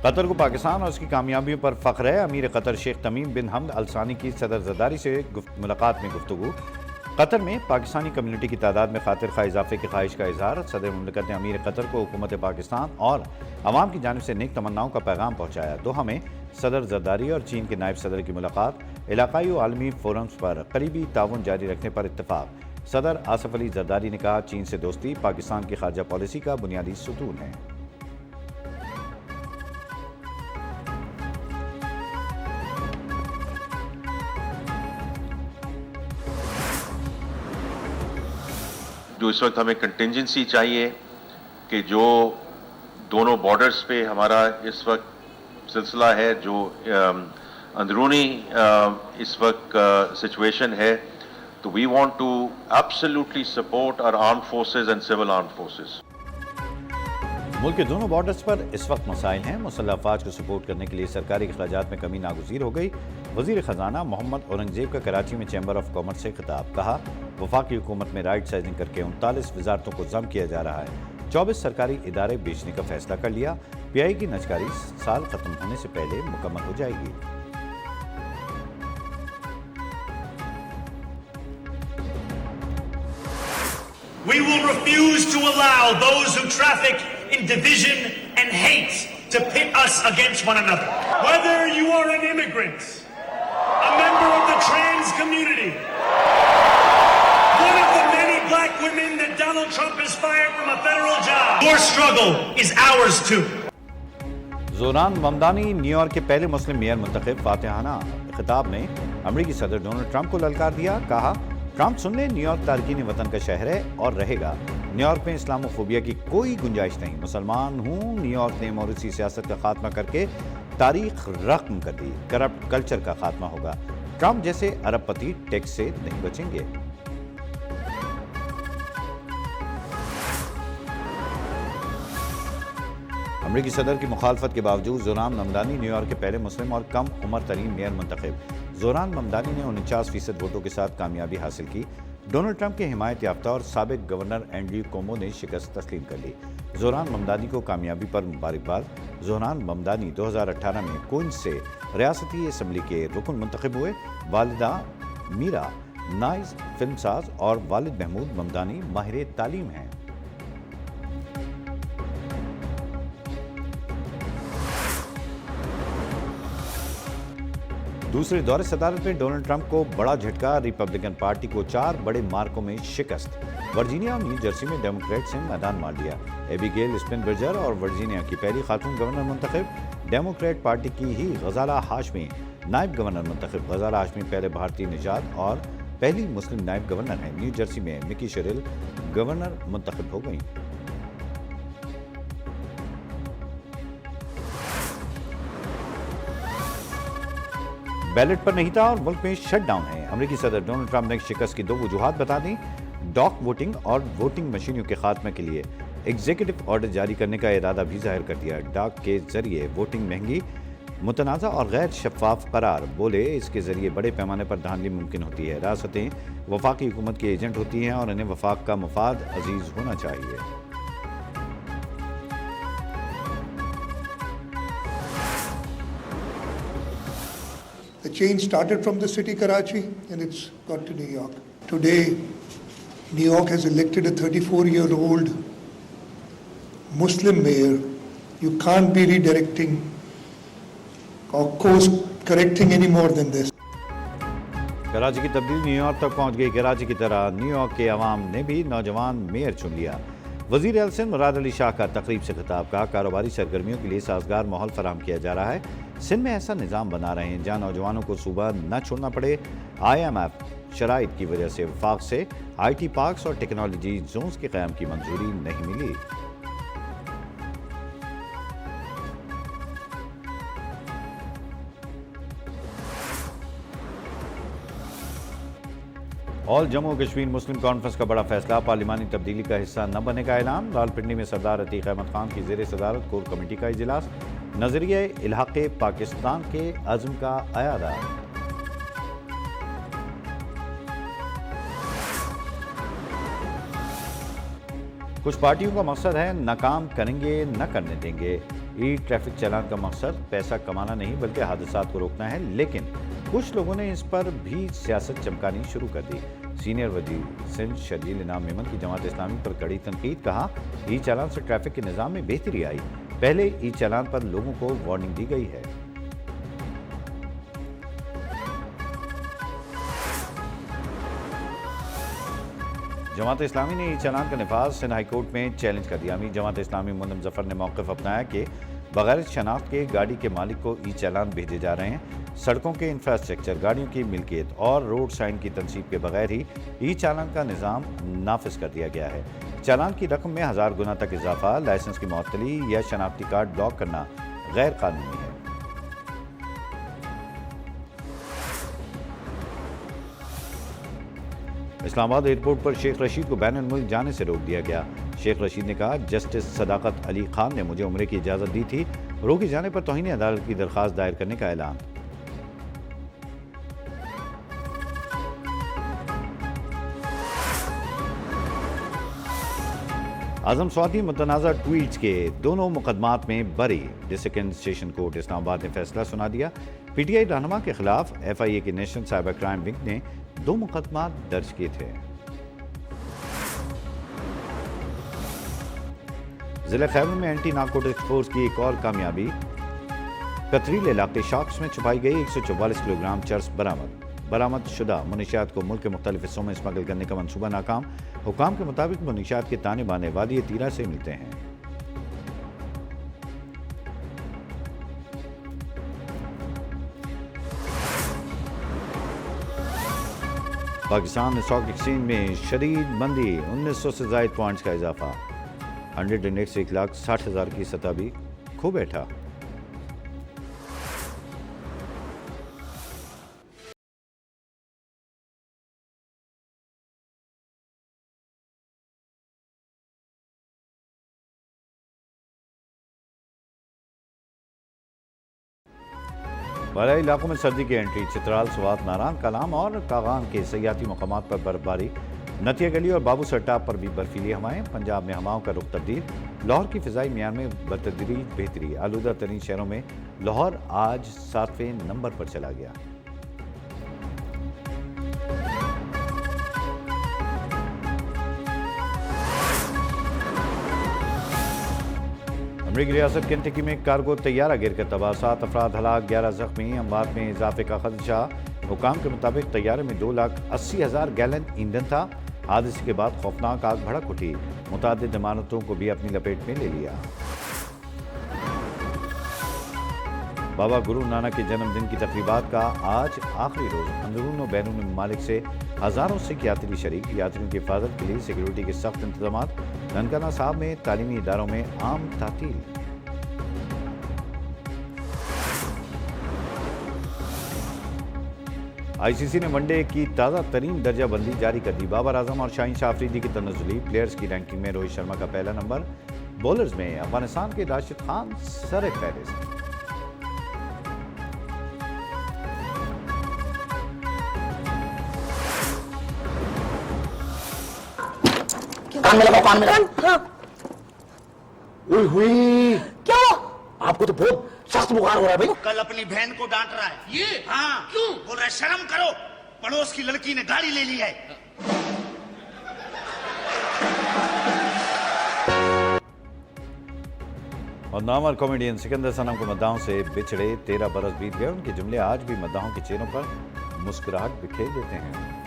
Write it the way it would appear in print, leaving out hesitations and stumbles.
قطر کو پاکستان اور اس کی کامیابیوں پر فخر ہے۔ امیر قطر شیخ تمیم بن حمد الثانی کی صدر زرداری سے ملاقات میں گفتگو۔ قطر میں پاکستانی کمیونٹی کی تعداد میں خاطر خواہ اضافے کی خواہش کا اظہار۔ صدر مملکت نے امیر قطر کو حکومت پاکستان اور عوام کی جانب سے نیک تمناؤں کا پیغام پہنچایا۔ دوحہ میں صدر زرداری اور چین کے نائب صدر کی ملاقات۔ علاقائی و عالمی فورمز پر قریبی تعاون جاری رکھنے پر اتفاق۔ صدر آصف علی زرداری نے کہا، چین سے دوستی پاکستان کی خارجہ پالیسی کا بنیادی ستون ہے۔ جو اس وقت ہمیں کنٹینجنسی چاہیے کہ جو دونوں بارڈرز پہ ہمارا اس وقت سلسلہ ہے، جو اندرونی اس وقت سچویشن ہے، تو we want to absolutely support our armed forces and civil armed forces. ملک کے دونوں بارڈرز پر اس وقت مسائل ہیں۔ مسلح افواج کو سپورٹ کرنے کے لیے سرکاری اخراجات میں کمی ناگزیر ہو گئی۔ وزیر خزانہ محمد اورنگزیب کا کراچی میں چیمبر آف کامرس سے خطاب۔ کہا، وفاقی حکومت میں رائٹ سائزنگ کر کے 39 وزارتوں کو ضم کیا جا رہا ہے۔ 24 سرکاری ادارے بیچنے کا فیصلہ کر لیا۔ پی آئی کی نجکاری سال ختم ہونے سے پہلے مکمل ہو جائے گی۔ We will refuse to allow those who traffic in division and hate to pit us against one another. Whether you are an immigrant, a member of the trans community, one of the many black women that Donald Trump has fired from a federal job, your struggle is ours too. Zohran Mamdani New York کے پہلے مسلم mayor منتخب۔ فاتحانہ خطاب میں امریکی صدر Donald Trump کو للکار دیا۔ کہا، ٹرمپ سن لیں، نیو یارک تارکین وطن کا شہر ہے اور رہے گا۔ نیو یارک میں اسلام فوبیا کی کوئی گنجائش نہیں۔ مسلمان ہوں۔ نیو یارک نے موروثی سیاست کا خاتمہ کر کے تاریخ رقم کر دی۔ کرپٹ کلچر کا خاتمہ ہوگا۔ ٹرمپ جیسے ارب پتی ٹیکس سے نہیں بچیں گے۔ امریکی صدر کی مخالفت کے باوجود زوران ممدانی نیو یارک کے پہلے مسلم اور کم عمر ترین میئر منتخب۔ زوران ممدانی نے 49% ووٹوں کے ساتھ کامیابی حاصل کی۔ ڈونلڈ ٹرمپ کے حمایت یافتہ اور سابق گورنر اینڈریو کومو نے شکست تسلیم کر لی۔ زوران ممدانی کو کامیابی پر مبارکباد۔ زوران ممدانی 2018 میں کوئنز سے ریاستی اسمبلی کے رکن منتخب ہوئے۔ والدہ میرا نائز فلم ساز اور والد محمود ممدانی ماہر تعلیم ہیں۔ دوسرے دور صدارت میں ڈونلڈ ٹرمپ کو بڑا جھٹکا۔ ریپبلکن پارٹی کو 4 بڑے مارکوں میں شکست۔ ورجینیا اور نیو جرسی میں ڈیموکریٹس نے میدان مار لیا۔ ایبیگیل اسپنبرجر اور ورجینیا کی پہلی خاتون گورنر منتخب۔ ڈیموکریٹ پارٹی کی ہی غزالہ ہاشمی نائب گورنر منتخب۔ غزالہ ہاشمی پہلے بھارتی نژاد اور پہلی مسلم نائب گورنر ہیں۔ نیو جرسی میں مکی شیرل گورنر منتخب ہو گئیں۔ بیلٹ پر نہیں تھا اور ملک میں شٹ ڈاؤن ہے۔ امریکی صدر ڈونلڈ ٹرمپ نے شکست کی 2 وجوہات بتا دیں۔ ڈاک ووٹنگ اور ووٹنگ مشینوں کے خاتمے کے لیے ایگزیکٹو آرڈر جاری کرنے کا ارادہ بھی ظاہر کر دیا۔ ڈاک کے ذریعے ووٹنگ مہنگی، متنازع اور غیر شفاف قرار۔ بولے، اس کے ذریعے بڑے پیمانے پر دھاندلی ممکن ہوتی ہے۔ ریاستیں وفاقی حکومت کے ایجنٹ ہوتی ہیں اور انہیں وفاق کا مفاد عزیز ہونا چاہیے۔ The change started from the city Karachi and it's got to New York. Today, New York has elected a 34-year-old Muslim mayor. You can't be redirecting or course correcting any more than this. Karachi کی تبدیلی new York تک پہنچ گئی۔ کراچی کی طرح new York کے عوام نے بھی نوجوان میئر چن لیا۔ وزیر اعظم سندھ مراد علی شاہ کا تقریب سے خطاب۔ کہا، کاروباری سرگرمیوں کے لیے سازگار ماحول فراہم کیا جا رہا ہے۔ سندھ میں ایسا نظام بنا رہے ہیں جہاں نوجوانوں کو صوبہ نہ چھوڑنا پڑے۔ IMF شرائط کی وجہ سے وفاق سے IT پارکس اور ٹیکنالوجی زونز کے قیام کی منظوری نہیں ملی۔ آل جموں کشمیر مسلم کانفرنس کا بڑا فیصلہ، پارلیمانی تبدیلی کا حصہ نہ بننے کا اعلان۔ راولپنڈی میں سردار عتیق احمد خان کی زیر صدارت کور کمیٹی کا اجلاس۔ نظریہ الحاق پاکستان کے عزم کا اعادہ۔ کچھ پارٹیوں کا مقصد ہے ناکام کریں گے نہ کرنے دیں گے۔ ای ٹریفک چالان کا مقصد پیسہ کمانا نہیں بلکہ حادثات کو روکنا ہے، لیکن کچھ لوگوں نے اس پر بھی سیاست چمکانی شروع کر دی۔ سینئر وزیر سندھ شرجیل انعام میمن کی جماعت اسلامی پر کڑی تنقید، کہا ای چالان سے ٹریفک کے نظام میں بہتری آئی، پہلے ای چالان پر لوگوں کو وارننگ دی گئی ہے۔ جماعت اسلامی نے ای چالان کا نفاذ سندھ ہائی کورٹ میں چیلنج کر دیا۔ امیر جماعت اسلامی منم ظفر نے موقف اپنایا کہ بغیر شناخت کے گاڑی کے مالک کو ای چالان بھیجے جا رہے ہیں۔ سڑکوں کے انفراسٹرکچر، گاڑیوں کی ملکیت اور روڈ سائن کی تنصیب کے بغیر ہی ای چالان کا نظام نافذ کر دیا گیا ہے۔ چالان کی رقم میں 1000 گنا تک اضافہ، لائسنس کی معطلی یا شناختی کارڈ بلاک کرنا غیر قانونی ہے۔ اسلام آباد ایئرپورٹ پر شیخ رشید کو بین الملک جانے سے روک دیا گیا۔ شیخ رشید نے کہا، جسٹس صداقت علی خان نے مجھے عمرے کی اجازت دی تھی، روکے جانے پر توہین عدالت کی درخواست دائر کرنے کا اعلان۔ اعظم سوادی متنازع ٹویٹس کے دونوں مقدمات میں بری۔ ڈسٹرکٹ سیشن کورٹ اسلام آباد نے فیصلہ سنا دیا۔ پی ٹی آئی رہنما کے خلاف ایف آئی اے کی نیشنل سائبر کرائم ونگ نے 2 مقدمات درج کیے تھے۔ ضلع خیبر میں اینٹی نارکوٹکس فورس کی ایک اور کامیابی، کتریل علاقے شاکس میں چھپائی گئی 144 کلو گرام چرس برآمد شدہ منشیات کو ملک کے مختلف حصوں میں اسمگل کرنے کا منصوبہ ناکام۔ حکام کے مطابق منشیات کے تانے بانے وادی تیرا سے ملتے ہیں۔ پاکستان اسٹاک ایکسچینج میں شدید مندی، 1900 سے زائد پوائنٹس کا اضافہ، 100 انڈیکس 1,60,000 کی سطح بھی کھو بیٹھا۔ بالائی علاقوں میں سردی کی انٹری، چترال، سوات، ناران، کلام اور کاغان کے سیاحتی مقامات پر برف باری، نتیہ گلی اور بابو سر ٹاپ پر بھی برفیلی ہوائیں۔ پنجاب میں ہواؤں کا رخ تبدیل، لاہور کی فضائی معیار میں بتدریج بہتری، آلودہ ترین شہروں میں لاہور آج 7ویں نمبر پر چلا گیا۔ امریکی ریاست کنٹکی میں کارگو طیارہ گر کر تباہ، 7 افراد ہلاک، 11 زخمی، اموات میں اضافے کا خدشہ۔ حکام کے مطابق طیارے میں 2,80,000 گیلن ایندھن تھا۔ حادثے کے بعد خوفناک آگ بھڑک اٹھی، متعدد عمارتوں کو بھی اپنی لپیٹ میں لے لیا۔ بابا گرو نانک کے جنم دن کی تقریبات کا آج آخری روز، اندرون و بیرون ممالک سے ہزاروں سکھ یاتری شریک۔ یاتریوں کی حفاظت کے لیے سیکیورٹی کے سخت انتظامات۔ ننکانہ صاحب میں تعلیمی اداروں میں عام تعطیل۔ آئی سی سی نے ون ڈے کی تازہ ترین درجہ بندی جاری کر دی۔ بابر اعظم اور شاہین شاہ آفریدی کی تنزلی، پلیئرز کی رینکنگ میں روہت شرما کا پہلا نمبر، بولرز میں افغانستان کے راشد خان سر فہرست۔ کیا آپ کو تو بہت سخت بخار ہو رہا ہے بھائی۔ کل اپنی بہن کو ڈانٹ رہا ہے یہ، ہاں کیوں بول رہا ہے شرم کرو، پڑوس کی لڑکی نے گاڑی لے لی ہے۔ اور نامور کامیڈین سکندر صنم کو مداحوں سے بچھڑے 13 برس بیت گئے، ان کے جملے آج بھی مداحوں کے چہروں پر مسکراہٹ بکھیر دیتے ہیں۔